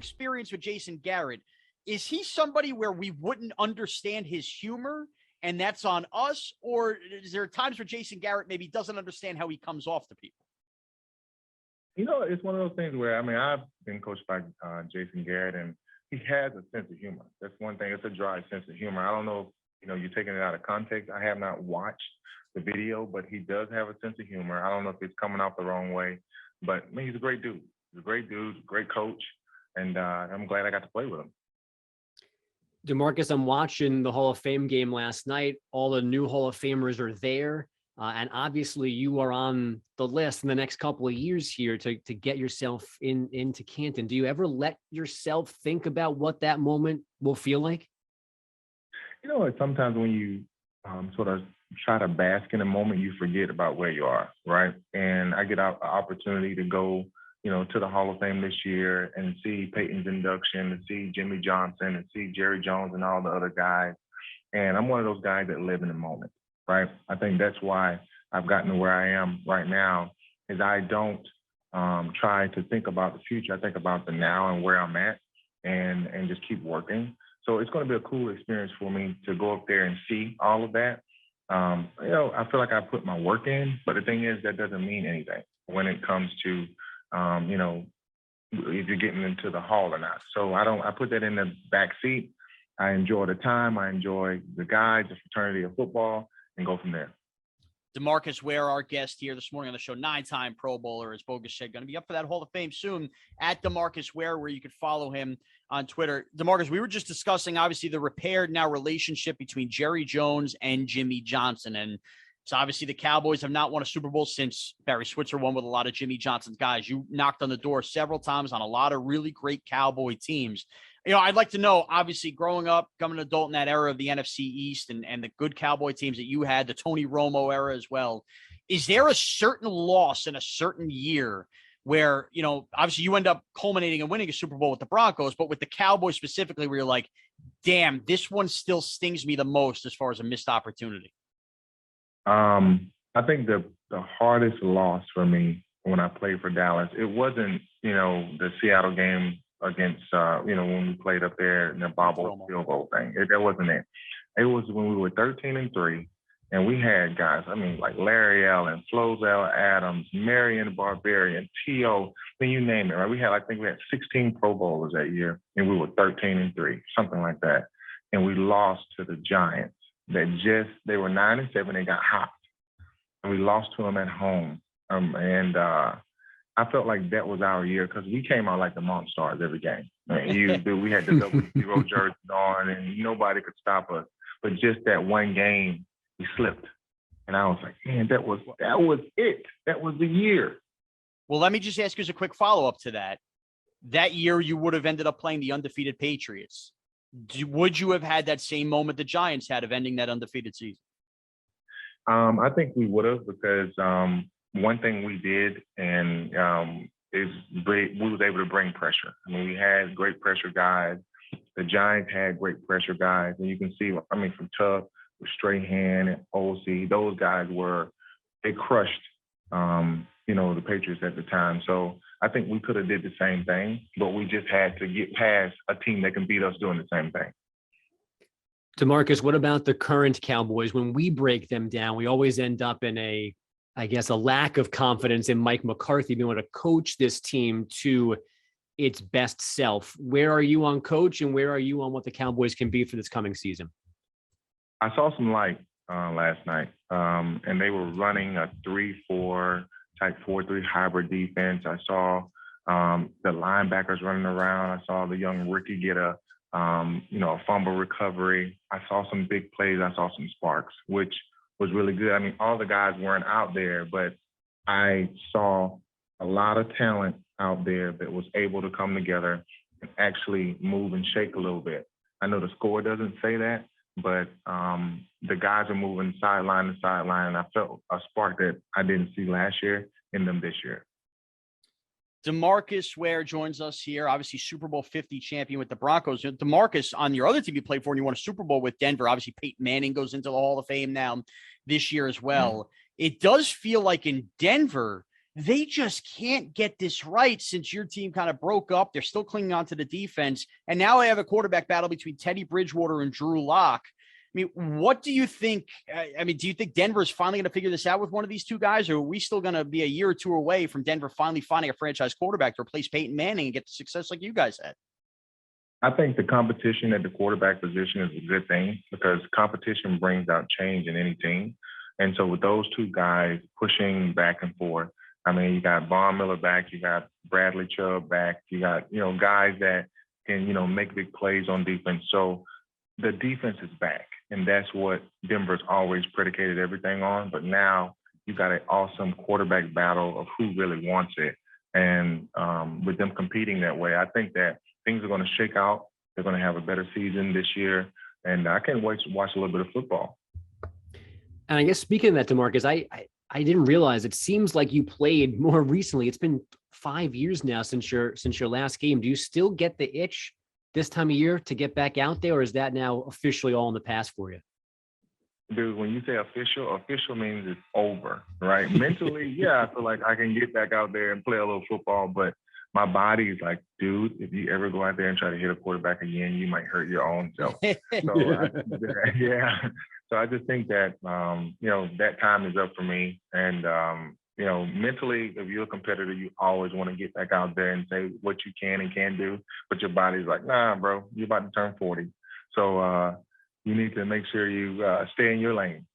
experience with Jason Garrett, is he somebody where we wouldn't understand his humor and that's on us? Or is there times where Jason Garrett maybe doesn't understand how he comes off to people? It's one of those things where, I've been coached by Jason Garrett, and he has a sense of humor. That's one thing. It's a dry sense of humor. I don't know if, you're taking it out of context. I have not watched the video, but he does have a sense of humor. I don't know if it's coming out the wrong way, but he's a great dude. He's a great dude, great coach, and I'm glad I got to play with him. DeMarcus, I'm watching the Hall of Fame game last night. All the new Hall of Famers are there. And obviously you are on the list in the next couple of years here to get yourself into Canton. Do you ever let yourself think about what that moment will feel like? Sometimes when you sort of try to bask in a moment, you forget about where you are, right? And I get an opportunity to go, to the Hall of Fame this year and see Peyton's induction, and see Jimmy Johnson, and see Jerry Jones and all the other guys. And I'm one of those guys that live in the moment. Right. I think that's why I've gotten to where I am right now, is I don't try to think about the future. I think about the now and where I'm at, and just keep working. So it's going to be a cool experience for me to go up there and see all of that. I feel like I put my work in, but the thing is that doesn't mean anything when it comes to, if you're getting into the hall or not. So I put that in the back seat. I enjoy the time. I enjoy the guys, the fraternity of football, and go from there. DeMarcus Ware, our guest here this morning on the show, 9-time Pro Bowler, as Bogus said, going to be up for that Hall of Fame soon, at DeMarcus Ware, where you could follow him on Twitter. DeMarcus, we were just discussing, obviously, the repaired now relationship between Jerry Jones and Jimmy Johnson. And so obviously the Cowboys have not won a Super Bowl since Barry Switzer won with a lot of Jimmy Johnson's guys. You knocked on the door several times on a lot of really great Cowboy teams. I'd like to know, obviously, growing up, becoming an adult in that era of the NFC East and the good Cowboy teams that you had, the Tony Romo era as well, is there a certain loss in a certain year where, obviously you end up culminating and winning a Super Bowl with the Broncos, but with the Cowboys specifically, where you're like, damn, this one still stings me the most as far as a missed opportunity? I think the hardest loss for me when I played for Dallas, it wasn't, the Seattle game against, when we played up there in the bobble field goal thing. That wasn't it. It was when we were 13-3, and we had guys, like Larry Allen, Flozell Adams, Marion Barbarian, T.O., you name it, right? I think we had 16 Pro Bowlers that year, and we were 13-3, something like that. And we lost to the Giants. They were 9-7, they got hot. And we lost to them at home. I felt like that was our year because we came out like the Monstars every game. We had the double zero jerseys on, and nobody could stop us. But just that one game, we slipped, and I was like, man, that was it. That was the year. Well, let me just ask you as a quick follow up to that. That year, you would have ended up playing the undefeated Patriots. Would you have had that same moment the Giants had of ending that undefeated season? I think we would have, because one thing we did, and we was able to bring pressure. We had great pressure guys. The Giants had great pressure guys, and you can see, from Tuck, with Strahan and OC, those guys they crushed, the Patriots at the time. So I think we could have did the same thing, but we just had to get past a team that can beat us doing the same thing. DeMarcus, what about the current Cowboys? When we break them down, we always end up in a lack of confidence in Mike McCarthy being able to coach this team to its best self. Where are you on coach, and where are you on what the Cowboys can be for this coming season? I saw some light last night, and they were running a 3-4 type 4-3 hybrid defense. I saw the linebackers running around. I saw the young rookie get a fumble recovery. I saw some big plays. I saw some sparks, which was really good. All the guys weren't out there, but I saw a lot of talent out there that was able to come together and actually move and shake a little bit. I know the score doesn't say that, but the guys are moving sideline to sideline, and I felt a spark that I didn't see last year in them this year. DeMarcus Ware joins us here, obviously Super Bowl 50 champion with the Broncos. DeMarcus, on your other team you played for, and you won a Super Bowl with Denver. Obviously, Peyton Manning goes into the Hall of Fame now this year as well. It does feel like in Denver, they just can't get this right since your team kind of broke up. They're still clinging on to the defense. And now I have a quarterback battle between Teddy Bridgewater and Drew Lock. I mean, what do you think? I mean, do you think Denver's finally going to figure this out with one of these two guys, or are we still going to be a year or two away from Denver finally finding a franchise quarterback to replace Peyton Manning and get the success like you guys had? I think the competition at the quarterback position is a good thing because competition brings out change in any team. And so with those two guys pushing back and forth, I mean, you got Von Miller back, you got Bradley Chubb back, you got, guys that can, make big plays on defense. So the defense is back, and that's what Denver's always predicated everything on. But now you got an awesome quarterback battle of who really wants it. And with them competing that way, I think that things are going to shake out. They're going to have a better season this year. And I can't wait to watch a little bit of football. And I guess speaking of that, DeMarcus, I didn't realize it seems like you played more recently. It's been 5 years now since your last game. Do you still get the itch this time of year to get back out there, or is that now officially all in the past for you? Dude, when you say official means it's over, right? Mentally, yeah, I feel like I can get back out there and play a little football, but my body is like, dude, if you ever go out there and try to hit a quarterback again, you might hurt your own self. So So I just think that, that time is up for me. And, mentally, if you're a competitor, you always want to get back out there and say what you can and can't do. But your body's like, nah, bro, you're about to turn 40. So you need to make sure you stay in your lane.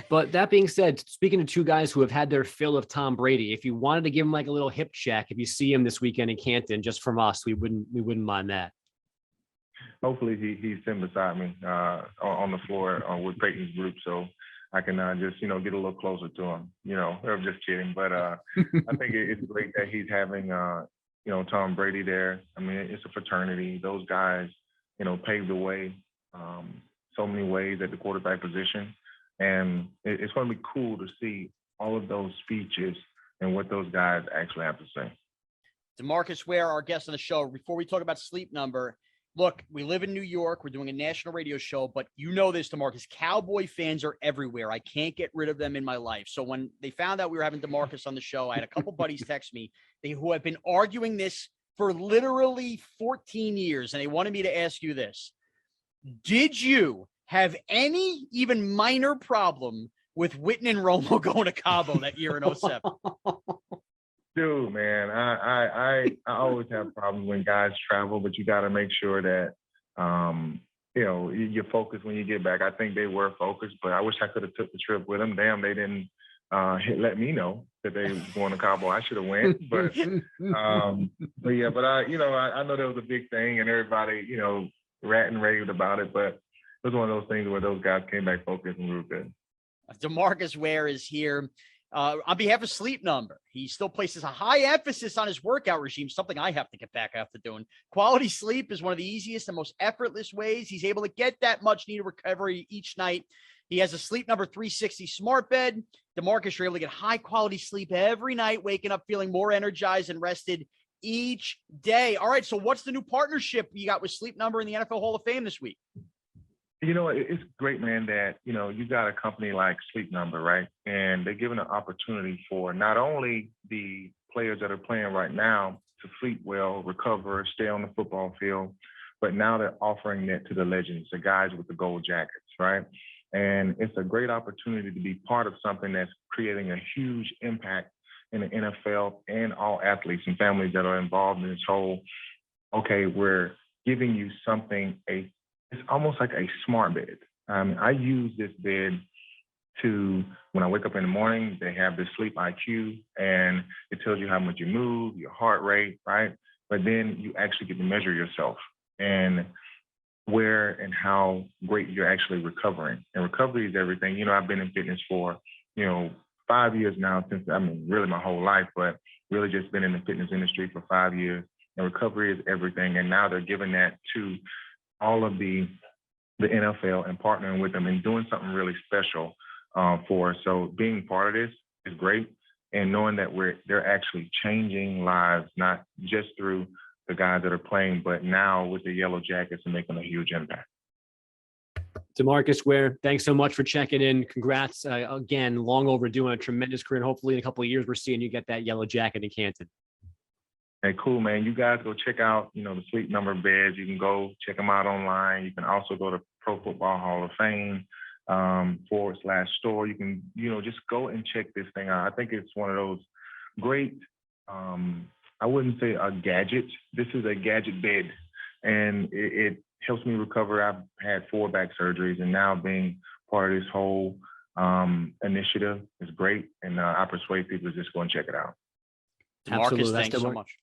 But that being said, speaking to two guys who have had their fill of Tom Brady, if you wanted to give him like a little hip check, if you see him this weekend in Canton, just from us, we wouldn't mind that. Hopefully he's sitting beside me on the floor with Peyton's group, so I can just get a little closer to him. I'm just kidding, but I think it's great that he's having Tom Brady there. I mean, it's a fraternity. Those guys paved the way so many ways at the quarterback position. And it's going to be cool to see all of those speeches and what those guys actually have to say. DeMarcus Ware, our guest on the show. Before we talk about Sleep Number, look, we live in New York. We're doing a national radio show, but you know this, DeMarcus. Cowboy fans are everywhere. I can't get rid of them in my life. So when they found out we were having DeMarcus on the show, I had a couple buddies text me who have been arguing this for literally 14 years, and they wanted me to ask you this. Did you have any even minor problem with Witten and Romo going to Cabo that year in 07? Dude, man, I always have problems when guys travel, but you got to make sure that, you're focused when you get back. I think they were focused, but I wish I could have took the trip with them. Damn, they didn't let me know that they was going to Cabo. I should have went, but yeah, but I know that was a big thing and everybody, rat and raved about it, but it was one of those things where those guys came back focused and we were good. DeMarcus Ware is here on behalf of Sleep Number. He still places a high emphasis on his workout regime, something I have to get back after doing. Quality sleep is one of the easiest and most effortless ways he's able to get that much needed recovery each night. He has a Sleep Number 360 smart bed. DeMarcus, you're able to get high quality sleep every night, waking up feeling more energized and rested each day. All right, so what's the new partnership you got with Sleep Number in the NFL Hall of Fame this week? It's great, man, that, you got a company like Sleep Number, right? And they're giving an opportunity for not only the players that are playing right now to sleep well, recover, stay on the football field, but now they're offering that to the legends, the guys with the gold jackets, right? And it's a great opportunity to be part of something that's creating a huge impact in the NFL and all athletes and families that are involved in this whole, okay, we're giving you something, it's almost like a smart bed. I use this bed to, when I wake up in the morning, they have this sleep IQ and it tells you how much you move, your heart rate, right? But then you actually get to measure yourself and where and how great you're actually recovering. And recovery is everything. I've been in fitness for, 5 years now, really my whole life, but really just been in the fitness industry for 5 years. And recovery is everything. And now they're giving that to all of the NFL and partnering with them and doing something really special for us. So being part of this is great. And knowing that they're actually changing lives, not just through the guys that are playing, but now with the Yellow Jackets and making a huge impact. DeMarcus Ware, thanks so much for checking in. Congrats again, long overdue on a tremendous career. And hopefully in a couple of years, we're seeing you get that yellow jacket in Canton. Hey, cool, man. You guys go check out, the Sleep Number beds. You can go check them out online. You can also go to Pro Football Hall of Fame /store. You can, just go and check this thing out. I think it's one of those great, I wouldn't say a gadget. This is a gadget bed, and it helps me recover. I've had 4 back surgeries, and now being part of this whole initiative is great. And I persuade people to just go and check it out. DeMarcus, thanks so much.